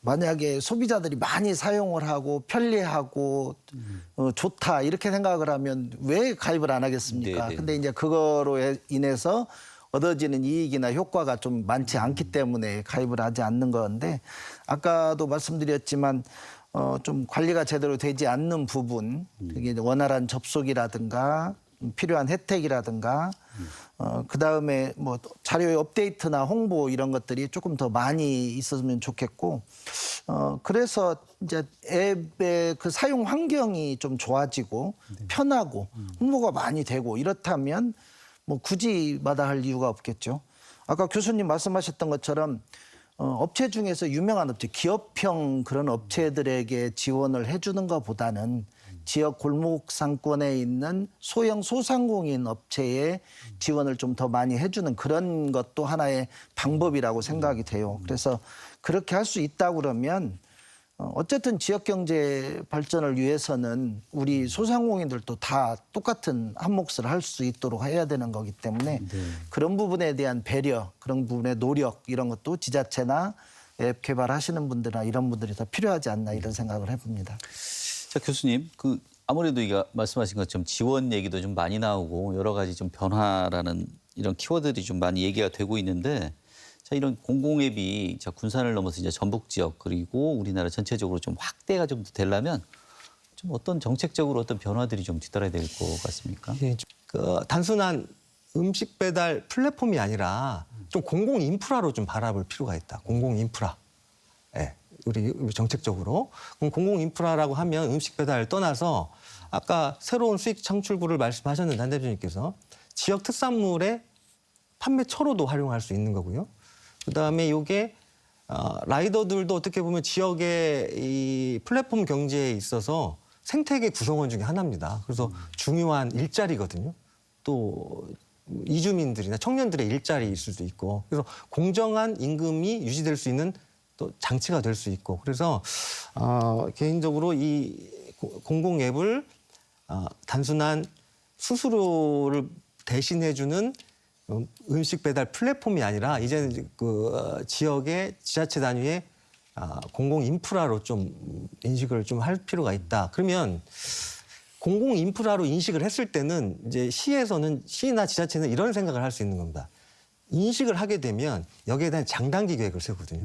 만약에 소비자들이 많이 사용을 하고 편리하고 좋다 이렇게 생각을 하면 왜 가입을 안 하겠습니까?
네네.
근데 이제 그거로 인해서 얻어지는 이익이나 효과가 좀 많지 않기 때문에 가입을 하지 않는 건데 아까도 말씀드렸지만 좀 관리가 제대로 되지 않는 부분, 그게 원활한 접속이라든가 필요한 혜택이라든가 그다음에 뭐 자료의 업데이트나 홍보 이런 것들이 조금 더 많이 있었으면 좋겠고 그래서 이제 앱의 그 사용 환경이 좀 좋아지고 편하고 홍보가 많이 되고 이렇다면 뭐 굳이 마다할 이유가 없겠죠. 아까 교수님 말씀하셨던 것처럼 업체 중에서 유명한 업체, 기업형 그런 업체들에게 지원을 해주는 것보다는 지역 골목 상권에 있는 소형 소상공인 업체에 지원을 좀 더 많이 해주는 그런 것도 하나의 방법이라고 생각이 돼요. 그래서 그렇게 할 수 있다고 그러면 어쨌든 지역 경제 발전을 위해서는 우리 소상공인들도 다 똑같은 한 몫을 할 수 있도록 해야 되는 거기 때문에 그런 부분에 대한 배려, 그런 부분의 노력 이런 것도 지자체나 앱 개발하시는 분들이나 이런 분들이 더 필요하지 않나 이런 생각을 해봅니다.
자, 교수님, 아무래도 말씀하신 것처럼 지원 얘기도 좀 많이 나오고 여러 가지 좀 변화라는 이런 키워드들이 좀 많이 얘기가 되고 있는데 자, 이런 공공앱이 군산을 넘어서 이제 전북 지역 그리고 우리나라 전체적으로 좀 확대가 좀 되려면 좀 어떤 정책적으로 어떤 변화들이 좀 뒤따라야 될 것 같습니까?
예, 단순한 음식 배달 플랫폼이 아니라 좀 공공 인프라로 좀 바라볼 필요가 있다. 공공 인프라. 예, 우리 정책적으로. 그럼 공공 인프라라고 하면 음식 배달을 떠나서 아까 새로운 수익 창출구를 말씀하셨는데 한 대표님께서 지역 특산물의 판매처로도 활용할 수 있는 거고요. 그다음에 이게 라이더들도 어떻게 보면 지역의 이 플랫폼 경제에 있어서 생태계 구성원 중에 하나입니다. 그래서 중요한 일자리거든요. 또 이주민들이나 청년들의 일자리일 수도 있고 그래서 공정한 임금이 유지될 수 있는 또 장치가 될 수 있고 그래서 개인적으로 이 공공 앱을 단순한 수수료를 대신해주는 음식 배달 플랫폼이 아니라 이제는 그 지역의 지자체 단위의 공공 인프라로 좀 인식을 좀 할 필요가 있다. 그러면 공공 인프라로 인식을 했을 때는 이제 시나 지자체는 이런 생각을 할 수 있는 겁니다. 인식을 하게 되면 여기에 대한 장단기 계획을 세우거든요.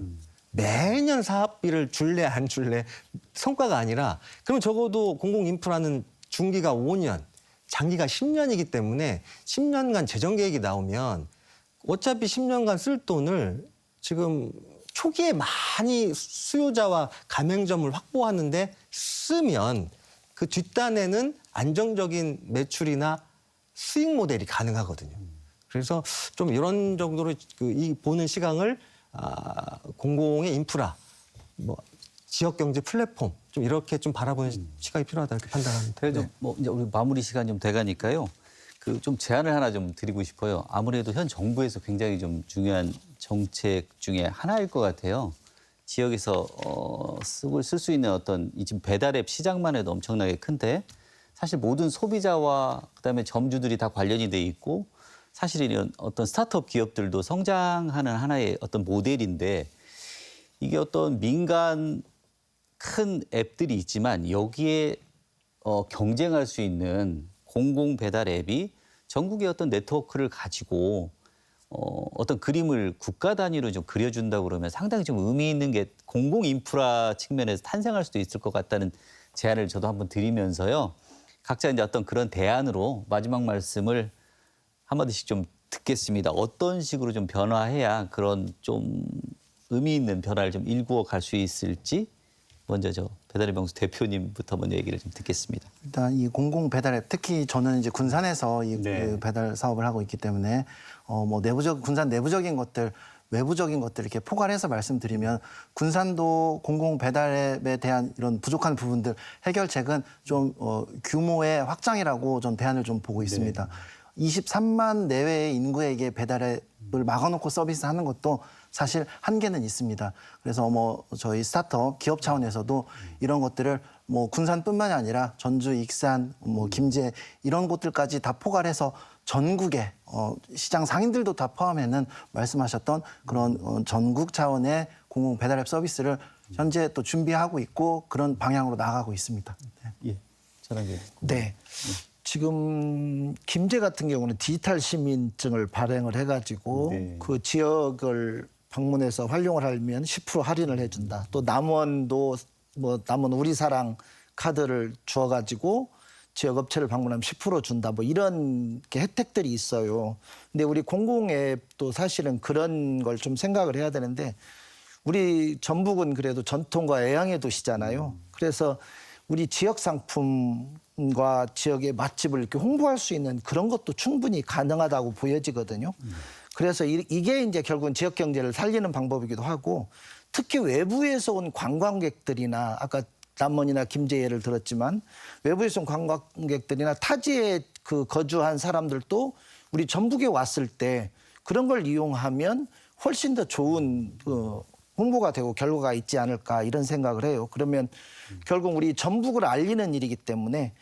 매년 사업비를 줄래 안 줄래 성과가 아니라 그럼 적어도 공공 인프라는 중기가 5년, 장기가 10년이기 때문에 10년간 재정 계획이 나오면 어차피 10년간 쓸 돈을 지금 초기에 많이 수요자와 가맹점을 확보하는데 쓰면 그 뒷단에는 안정적인 매출이나 수익 모델이 가능하거든요. 그래서 좀 이런 정도로 이 보는 시각을 공공의 인프라, 뭐 지역 경제 플랫폼 좀 이렇게 좀 바라보는 시각이 필요하다 이렇게 판단합니다.
그래도 뭐 이제 우리 마무리 시간 좀 돼가니까요. 그 좀 제안을 하나 좀 드리고 싶어요. 아무래도 현 정부에서 굉장히 좀 중요한 정책 중에 하나일 것 같아요. 지역에서 쓸 수 있는 어떤 이 지금 배달앱 시장만 해도 엄청나게 큰데 사실 모든 소비자와 그다음에 점주들이 다 관련이 돼 있고 사실 이런 어떤 스타트업 기업들도 성장하는 하나의 어떤 모델인데 이게 어떤 민간 큰 앱들이 있지만 여기에 경쟁할 수 있는 공공 배달 앱이 전국의 어떤 네트워크를 가지고 어떤 그림을 국가 단위로 좀 그려준다고 그러면 상당히 좀 의미 있는 게 공공 인프라 측면에서 탄생할 수도 있을 것 같다는 제안을 저도 한번 드리면서요. 각자 이제 어떤 그런 대안으로 마지막 말씀을 한마디씩 좀 듣겠습니다. 어떤 식으로 좀 변화해야 그런 좀 의미 있는 변화를 좀 일구어 갈 수 있을지 먼저 저 배달의 명수 대표님부터 먼저 얘기를 좀 듣겠습니다.
일단 이 공공 배달앱 특히 저는 이제 군산에서 이 그 배달 사업을 하고 있기 때문에 뭐 군산 내부적인 것들 외부적인 것들 이렇게 포괄해서 말씀드리면 군산도 공공 배달앱에 대한 이런 부족한 부분들 해결책은 좀 규모의 확장이라고 전 대안을 좀 보고 있습니다. 23만 내외의 인구에게 배달앱을 막아놓고 서비스하는 것도 사실 한계는 있습니다. 그래서 뭐 저희 스타트업 기업 차원에서도 이런 것들을 뭐 군산뿐만이 아니라 전주, 익산, 뭐 김제 이런 곳들까지 다 포괄해서 전국의 시장 상인들도 다 포함해는 말씀하셨던 그런 전국 차원의 공공 배달앱 서비스를 현재 또 준비하고 있고 그런 방향으로 나가고 있습니다.
예, 전환기.
네. 지금 김제 같은 경우는 디지털 시민증을 발행을 해가지고 그 지역을 방문해서 활용을 하면 10% 할인을 해준다. 또 남원도 뭐 남원 우리사랑 카드를 주어가지고 지역 업체를 방문하면 10% 준다. 뭐 이런 혜택들이 있어요. 근데 우리 공공앱도 사실은 그런 걸 좀 생각을 해야 되는데 우리 전북은 그래도 전통과 애양의 도시잖아요. 그래서 우리 지역 상품과 지역의 맛집을 이렇게 홍보할 수 있는 그런 것도 충분히 가능하다고 보여지거든요. 그래서 이게 이제 결국은 지역 경제를 살리는 방법이기도 하고 특히 외부에서 온 관광객들이나 아까 남원이나 김제 예를 들었지만 외부에서 온 관광객들이나 타지에 그 거주한 사람들도 우리 전북에 왔을 때 그런 걸 이용하면 훨씬 더 좋은 홍보가 되고 결과가 있지 않을까 이런 생각을 해요. 그러면 결국 우리 전북을 알리는 일이기 때문에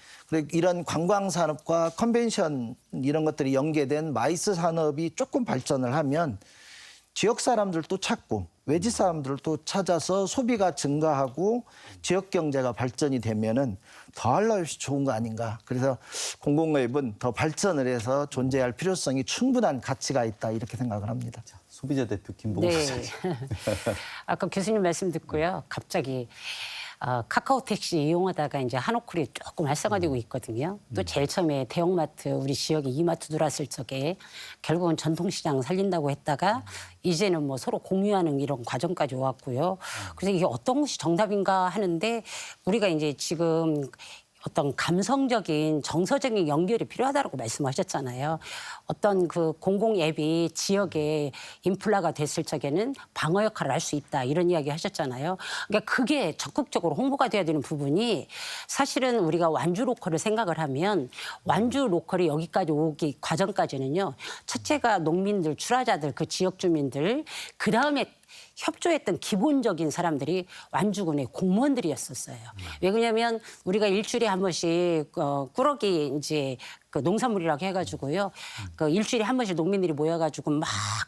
이런 관광 산업과 컨벤션 이런 것들이 연계된 마이스 산업이 조금 발전을 하면 지역 사람들도 찾고 외지 사람들도 찾아서 소비가 증가하고 지역 경제가 발전이 되면은 더할 나위 없이 좋은 거 아닌가. 그래서 공공앱은 더 발전을 해서 존재할 필요성이 충분한 가치가 있다 이렇게 생각을 합니다.
소비자 대표 김봉수
네. 아까 교수님 말씀 듣고요. 갑자기 카카오 택시 이용하다가 이제 한옥쿨이 조금 활성화되고 있거든요. 또 제일 처음에 대형마트 우리 지역에 이마트 들어왔을 적에 결국은 전통시장 살린다고 했다가 이제는 뭐 서로 공유하는 이런 과정까지 왔고요. 그래서 이게 어떤 것이 정답인가 하는데 우리가 이제 지금 어떤 감성적인 정서적인 연결이 필요하다고 말씀하셨잖아요. 어떤 그 공공 앱이 지역의 인플라가 됐을 적에는 방어 역할을 할 수 있다 이런 이야기 하셨잖아요. 그러니까 그게 적극적으로 홍보가 돼야 되는 부분이 사실은 우리가 완주 로컬을 생각을 하면 완주 로컬이 여기까지 오기 과정까지는요. 첫째가 농민들, 출하자들, 그 지역 주민들 그다음에 협조했던 기본적인 사람들이 완주군의 공무원들이었었어요. 왜 그러냐면 우리가 일주일에 한 번씩 꾸러기 이제 그 농산물이라고 해가지고요. 그 일주일에 한 번씩 농민들이 모여가지고 막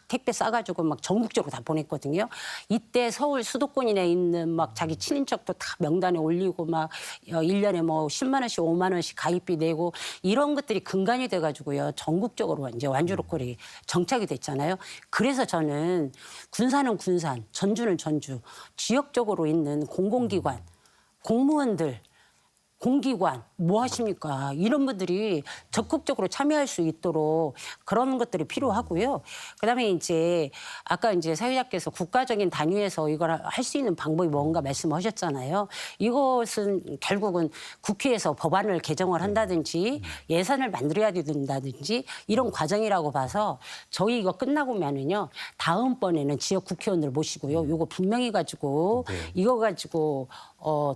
택배 싸가지고 막 전국적으로 다 보냈거든요. 이때 서울 수도권에 있는 막 자기 친인척도 다 명단에 올리고 막 1년에 뭐 10만 원씩 5만 원씩 가입비 내고 이런 것들이 근간이 돼가지고요. 전국적으로 이제 완주 로컬이 정착이 됐잖아요. 그래서 저는 군산은 군산, 전주는 전주, 지역적으로 있는 공공기관, 공무원들, 공기관 뭐 하십니까? 이런 분들이 적극적으로 참여할 수 있도록 그런 것들이 필요하고요. 그다음에 이제 아까 이제 사회자께서 국가적인 단위에서 이걸 할 수 있는 방법이 뭔가 말씀하셨잖아요. 이것은 결국은 국회에서 법안을 개정을 한다든지 예산을 만들어야 된다든지 이런 과정이라고 봐서 저희 이거 끝나고 나면요. 다음번에는 지역 국회의원들 모시고요. 이거 분명히 가지고 이거 가지고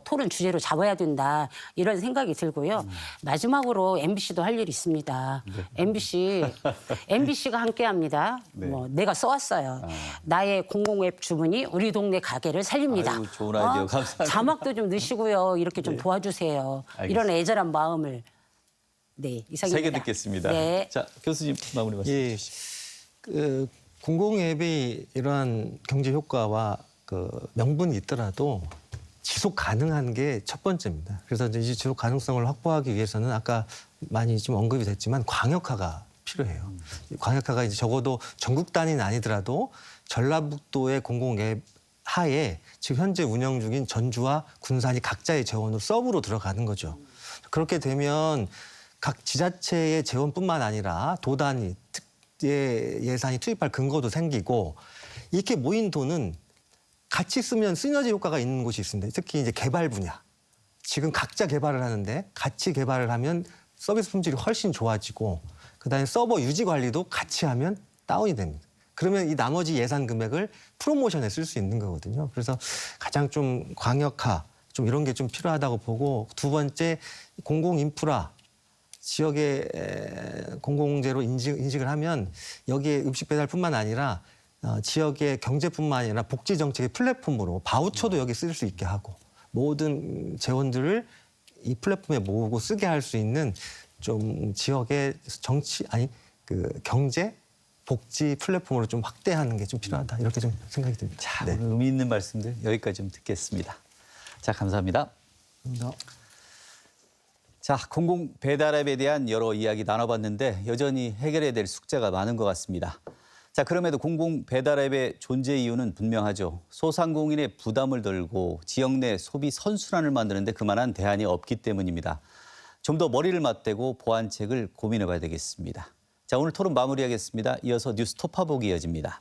토론 주제로 잡아야 된다. 이런 생각이 들고요. 마지막으로 MBC도 할 일이 있습니다. MBC가 함께합니다. 뭐 내가 써왔어요. 나의 공공웹 주문이 우리 동네 가게를 살립니다.
아유, 좋은 아이디어 감사합니다.
자막도 좀 넣으시고요. 이렇게 좀 도와주세요. 이런 애절한 마음을 네 이상입니다.
3개 듣겠습니다.
네.
자, 교수님 마무리 말씀
예, 그 공공앱이 이러한 경제 효과와 그 명분이 있더라도 지속 가능한 게 첫 번째입니다. 그래서 이제 지속 가능성을 확보하기 위해서는 아까 많이 좀 언급이 됐지만 광역화가 필요해요. 광역화가 이제 적어도 전국 단위는 아니더라도 전라북도의 공공앱 하에 지금 현재 운영 중인 전주와 군산이 각자의 재원으로 서브로 들어가는 거죠. 그렇게 되면 각 지자체의 재원뿐만 아니라 도 단위 특의 예산이 투입할 근거도 생기고 이렇게 모인 돈은 같이 쓰면 시너지 효과가 있는 곳이 있습니다. 특히 이제 개발 분야. 지금 각자 개발을 하는데 같이 개발을 하면 서비스 품질이 훨씬 좋아지고 그다음에 서버 유지 관리도 같이 하면 다운이 됩니다. 그러면 이 나머지 예산 금액을 프로모션에 쓸 수 있는 거거든요. 그래서 가장 좀 광역화 좀 이런 게 좀 필요하다고 보고 두 번째 공공 인프라 지역의 공공재로 인식을 하면 여기에 음식 배달뿐만 아니라 지역의 경제뿐만 아니라 복지 정책의 플랫폼으로 바우처도 여기 쓸 수 있게 하고 모든 재원들을 이 플랫폼에 모으고 쓰게 할 수 있는 좀 지역의 그 경제 복지 플랫폼으로 좀 확대하는 게 좀 필요하다 이렇게 좀 생각이 듭니다.
자,
네.
오늘 의미 있는 말씀들 여기까지 좀 듣겠습니다. 자, 감사합니다. 자, 공공 배달앱에 대한 여러 이야기 나눠봤는데 여전히 해결해야 될 숙제가 많은 것 같습니다. 자, 그럼에도 공공 배달앱의 존재 이유는 분명하죠. 소상공인의 부담을 덜고 지역 내 소비 선순환을 만드는데 그만한 대안이 없기 때문입니다. 좀 더 머리를 맞대고 보완책을 고민해봐야 되겠습니다. 자, 오늘 토론 마무리하겠습니다. 이어서 뉴스 톱파보기 이어집니다.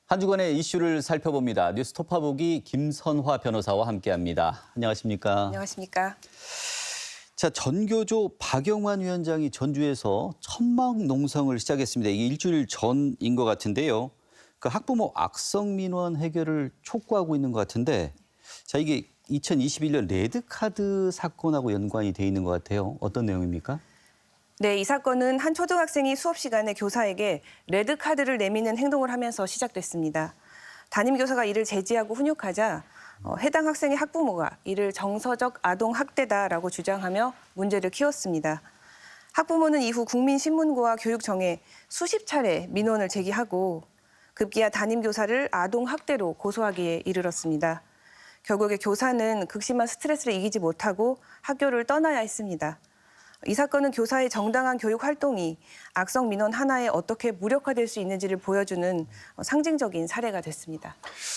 한 주간의 이슈를 살펴봅니다. 뉴스 톱파보기 김선화 변호사와 함께합니다. 안녕하십니까?
안녕하십니까?
자, 전교조 박영환 위원장이 전주에서 천막 농성을 시작했습니다. 이게 일주일 전인 것 같은데요. 그 학부모 악성 민원 해결을 촉구하고 있는 것 같은데, 자, 이게 2021년 레드카드 사건하고 연관이 돼 있는 것 같아요. 어떤 내용입니까?
네, 이 사건은 한 초등학생이 수업 시간에 교사에게 레드카드를 내미는 행동을 하면서 시작됐습니다. 담임교사가 이를 제지하고 훈육하자 해당 학생의 학부모가 이를 정서적 아동 학대다라고 주장하며 문제를 키웠습니다. 학부모는 이후 국민신문고와 교육청에 수십 차례 민원을 제기하고 급기야 담임교사를 아동 학대로 고소하기에 이르렀습니다. 결국에 교사는 극심한 스트레스를 이기지 못하고 학교를 떠나야 했습니다. 이 사건은 교사의 정당한 교육 활동이 악성 민원 하나에 어떻게 무력화될 수 있는지를 보여주는 상징적인 사례가 됐습니다.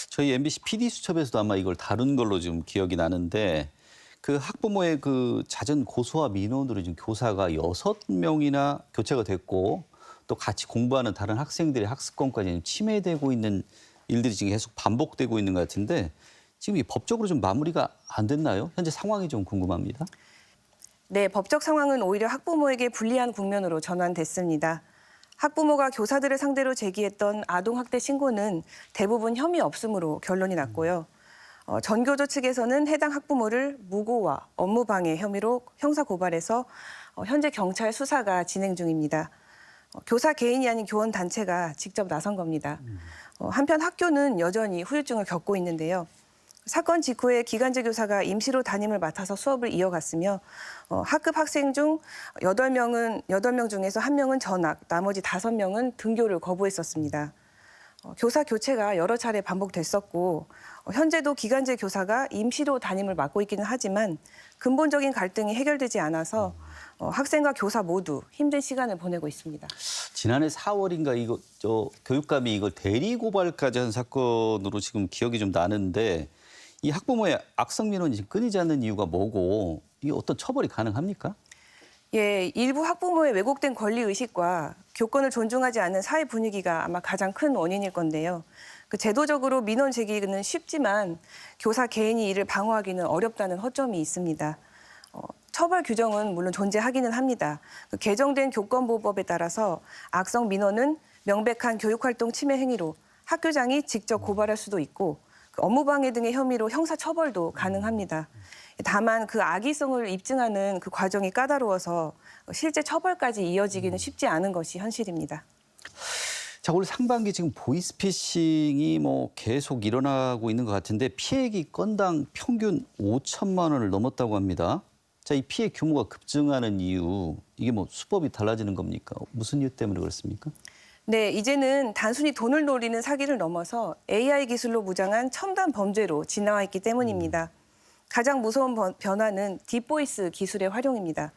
저희 MBC PD수첩에서도 아마 이걸 다룬 걸로 좀 기억이 나는데 그 학부모의 그 잦은 고소와 민원으로 지금 교사가 6명이나 교체가 됐고 또 같이 공부하는 다른 학생들의 학습권까지 침해되고 있는 일들이 지금 계속 반복되고 있는 것 같은데 지금 이 법적으로 좀 마무리가 안 됐나요? 현재 상황이 좀 궁금합니다.
네, 법적 상황은 오히려 학부모에게 불리한 국면으로 전환됐습니다. 학부모가 교사들을 상대로 제기했던 아동학대 신고는 대부분 혐의 없음으로 결론이 났고요. 전교조 측에서는 해당 학부모를 무고와 업무방해 혐의로 형사고발해서 현재 경찰 수사가 진행 중입니다. 교사 개인이 아닌 교원 단체가 직접 나선 겁니다. 한편 학교는 여전히 후유증을 겪고 있는데요. 사건 직후에 기간제 교사가 임시로 담임을 맡아서 수업을 이어갔으며 학급 학생 중 8명 중에서 1명은 전학, 나머지 5명은 등교를 거부했었습니다. 교사 교체가 여러 차례 반복됐었고 현재도 기간제 교사가 임시로 담임을 맡고 있기는 하지만 근본적인 갈등이 해결되지 않아서 학생과 교사 모두 힘든 시간을 보내고 있습니다.
지난해 4월인가 이거 교육감이 이걸 대리 고발까지 한 사건으로 지금 기억이 좀 나는데 이 학부모의 악성 민원이 지금 끊이지 않는 이유가 뭐고 이게 어떤 처벌이 가능합니까?
예, 일부 학부모의 왜곡된 권리 의식과 교권을 존중하지 않는 사회 분위기가 아마 가장 큰 원인일 건데요. 제도적으로 민원 제기는 쉽지만 교사 개인이 이를 방어하기는 어렵다는 허점이 있습니다. 처벌 규정은 물론 존재하기는 합니다. 개정된 교권보호법에 따라서 악성 민원은 명백한 교육활동 침해 행위로 학교장이 직접 고발할 수도 있고 업무방해 등의 혐의로 형사처벌도 가능합니다. 다만 그 악의성을 입증하는 그 과정이 까다로워서 실제 처벌까지 이어지기는 쉽지 않은 것이 현실입니다.
자, 올 상반기 지금 보이스피싱이 계속 일어나고 있는 것 같은데 피해액이 건당 평균 5천만 원을 넘었다고 합니다. 자, 이 피해 규모가 급증하는 이유, 이게 수법이 달라지는 겁니까? 무슨 이유 때문에 그렇습니까?
네, 이제는 단순히 돈을 노리는 사기를 넘어서 AI 기술로 무장한 첨단 범죄로 진화와 있기 때문입니다. 가장 무서운 변화는 딥보이스 기술의 활용입니다.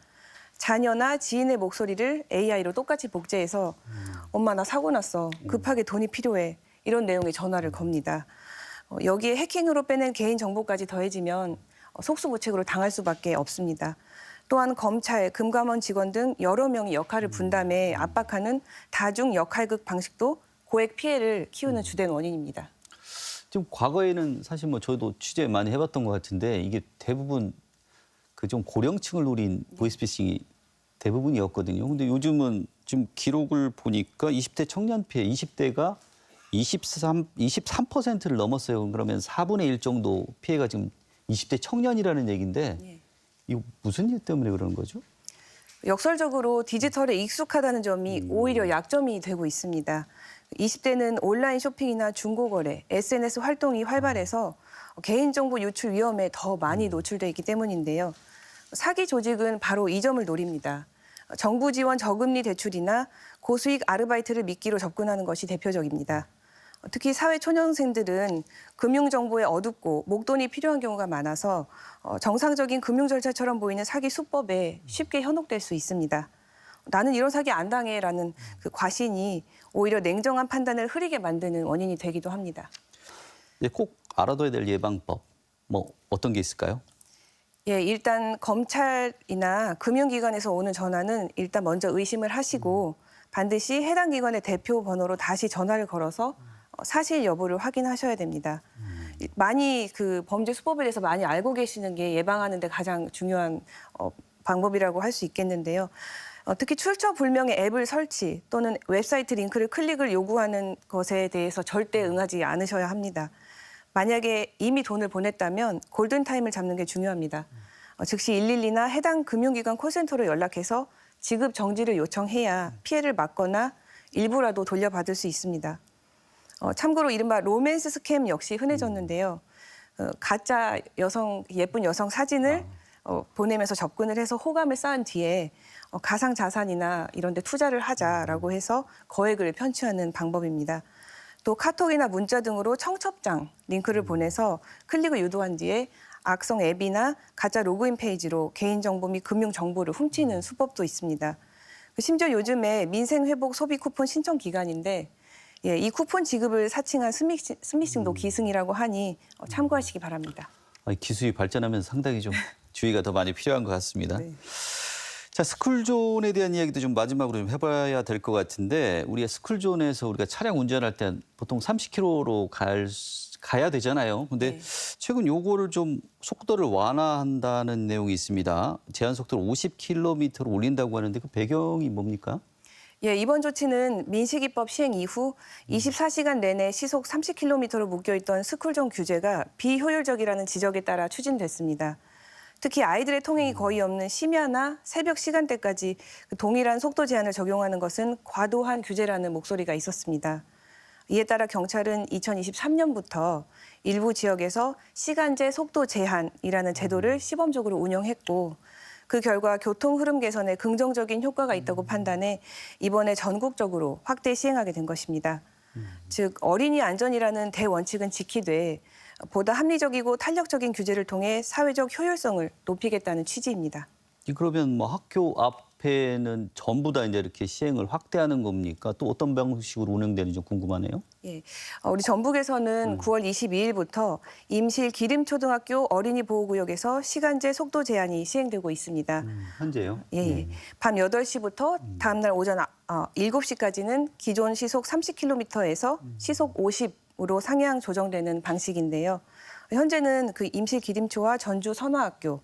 자녀나 지인의 목소리를 AI로 똑같이 복제해서 엄마 나 사고 났어. 급하게 돈이 필요해. 이런 내용의 전화를 겁니다. 여기에 해킹으로 빼낸 개인 정보까지 더해지면 속수무책으로 당할 수밖에 없습니다. 또한 검찰, 금감원 직원 등 여러 명이 역할을 분담해 압박하는 다중 역할극 방식도 고액 피해를 키우는 주된 원인입니다.
지금 과거에는 사실 저도 취재 많이 해봤던 것 같은데 이게 대부분 그 좀 고령층을 노린 보이스피싱이 대부분이었거든요. 근데 요즘은 지금 기록을 보니까 20대 청년 피해, 20대가 23%를 넘었어요. 그러면 4분의 1 정도 피해가 지금 20대 청년이라는 얘기인데
예.
이거 무슨 이유 때문에 그런 거죠?
역설적으로 디지털에 익숙하다는 점이 오히려 약점이 되고 있습니다. 20대는 온라인 쇼핑이나 중고거래, SNS 활동이 활발해서 개인정보 유출 위험에 더 많이 노출돼 있기 때문인데요. 사기 조직은 바로 이 점을 노립니다. 정부 지원 저금리 대출이나 고수익 아르바이트를 미끼로 접근하는 것이 대표적입니다. 특히 사회 초년생들은 금융 정보에 어둡고 목돈이 필요한 경우가 많아서 정상적인 금융 절차처럼 보이는 사기 수법에 쉽게 현혹될 수 있습니다. 나는 이런 사기 안 당해라는 그 과신이 오히려 냉정한 판단을 흐리게 만드는 원인이 되기도 합니다.
꼭 알아둬야 될 예방법 어떤 게 있을까요?
예, 일단 검찰이나 금융기관에서 오는 전화는 일단 먼저 의심을 하시고 반드시 해당 기관의 대표 번호로 다시 전화를 걸어서 사실 여부를 확인하셔야 됩니다. 많이 그 범죄 수법에 대해서 많이 알고 계시는 게 예방하는 데 가장 중요한 방법이라고 할 수 있겠는데요. 특히 출처 불명의 앱을 설치 또는 웹사이트 링크를 클릭을 요구하는 것에 대해서 절대 응하지 않으셔야 합니다. 만약에 이미 돈을 보냈다면 골든타임을 잡는 게 중요합니다. 즉시 112나 해당 금융기관 콜센터로 연락해서 지급 정지를 요청해야 피해를 막거나 일부라도 돌려받을 수 있습니다. 참고로 이른바 로맨스 스캠 역시 흔해졌는데요. 가짜 예쁜 여성 사진을 보내면서 접근을 해서 호감을 쌓은 뒤에 가상 자산이나 이런 데 투자를 하자라고 해서 거액을 편취하는 방법입니다. 또 카톡이나 문자 등으로 청첩장 링크를 보내서 클릭을 유도한 뒤에 악성 앱이나 가짜 로그인 페이지로 개인정보 및 금융정보를 훔치는 수법도 있습니다. 심지어 요즘에 민생회복 소비 쿠폰 신청 기간인데 이 쿠폰 지급을 사칭한 스미싱도 기승이라고 하니 참고하시기 바랍니다.
기술이 발전하면서 상당히 좀 주의가 더 많이 필요한 것 같습니다.
네.
자, 스쿨존에 대한 이야기도 좀 마지막으로 좀 해봐야 될 것 같은데 우리가 스쿨존에서 우리가 차량 운전할 때 보통 30km로 가야 되잖아요. 근데
네.
최근 요거를 좀 속도를 완화한다는 내용이 있습니다. 제한 속도를 50km로 올린다고 하는데 그 배경이 뭡니까?
예, 이번 조치는 민식이법 시행 이후 24시간 내내 시속 30km로 묶여있던 스쿨존 규제가 비효율적이라는 지적에 따라 추진됐습니다. 특히 아이들의 통행이 거의 없는 심야나 새벽 시간대까지 그 동일한 속도 제한을 적용하는 것은 과도한 규제라는 목소리가 있었습니다. 이에 따라 경찰은 2023년부터 일부 지역에서 시간제 속도 제한이라는 제도를 시범적으로 운영했고 그 결과 교통 흐름 개선에 긍정적인 효과가 있다고 판단해 이번에 전국적으로 확대 시행하게 된 것입니다. 즉 어린이 안전이라는 대원칙은 지키되 보다 합리적이고 탄력적인 규제를 통해 사회적 효율성을 높이겠다는 취지입니다.
그러면 뭐 학교 앞에는 전부 다 이제 이렇게 시행을 확대하는 겁니까? 또 어떤 방식으로 운영되는지 좀 궁금하네요.
예, 우리 전북에서는 9월 22일부터 임실 기림초등학교 어린이 보호구역에서 시간제 속도 제한이 시행되고 있습니다.
현재요?
예, 밤 8시부터 다음 날 오전 7시까지는 기존 시속 30km에서 시속 50으로 상향 조정되는 방식인데요. 현재는 그 임실 기림초와 전주 선화학교,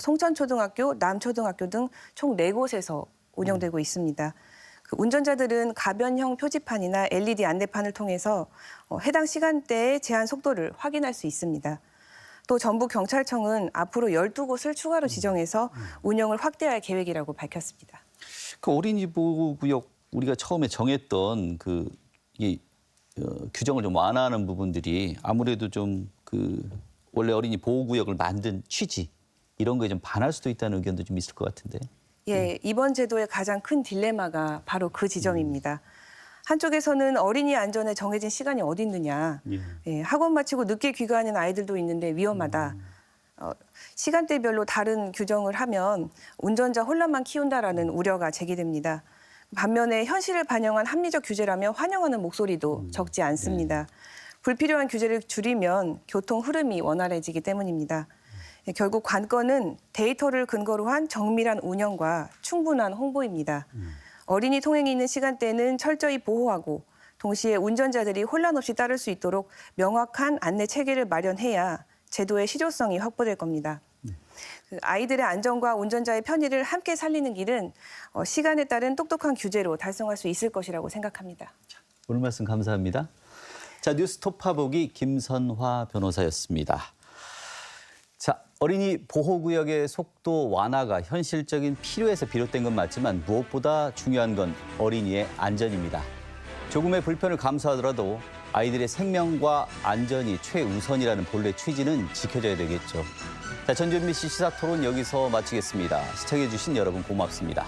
송천초등학교, 남초등학교 등 총 4곳에서 운영되고 있습니다. 그 운전자들은 가변형 표지판이나 LED 안내판을 통해서 해당 시간대의 제한 속도를 확인할 수 있습니다. 또 전북경찰청은 앞으로 12곳을 추가로 지정해서 운영을 확대할 계획이라고 밝혔습니다.
그 어린이 보호구역 우리가 처음에 정했던 규정을 좀 완화하는 부분들이 아무래도 좀 원래 어린이 보호구역을 만든 취지 이런 거에 좀 반할 수도 있다는 의견도 좀 있을 것 같은데.
예, 이번 제도의 가장 큰 딜레마가 바로 그 지점입니다. 한쪽에서는 어린이 안전에 정해진 시간이 어디 있느냐. 예, 학원 마치고 늦게 귀가하는 아이들도 있는데 위험하다. 시간대별로 다른 규정을 하면 운전자 혼란만 키운다라는 우려가 제기됩니다. 반면에 현실을 반영한 합리적 규제라면 환영하는 목소리도 적지 않습니다. 불필요한 규제를 줄이면 교통 흐름이 원활해지기 때문입니다. 결국 관건은 데이터를 근거로 한 정밀한 운영과 충분한 홍보입니다. 어린이 통행이 있는 시간대는 철저히 보호하고 동시에 운전자들이 혼란 없이 따를 수 있도록 명확한 안내 체계를 마련해야 제도의 실효성이 확보될 겁니다. 그 아이들의 안전과 운전자의 편의를 함께 살리는 길은 시간에 따른 똑똑한 규제로 달성할 수 있을 것이라고 생각합니다.
오늘 말씀 감사합니다. 자, 뉴스톱파 보기 김선화 변호사였습니다. 자, 어린이 보호구역의 속도 완화가 현실적인 필요에서 비롯된 건 맞지만 무엇보다 중요한 건 어린이의 안전입니다. 조금의 불편을 감수하더라도 아이들의 생명과 안전이 최우선이라는 본래 취지는 지켜져야 되겠죠. 자, 전준미 씨 시사토론 여기서 마치겠습니다. 시청해주신 여러분 고맙습니다.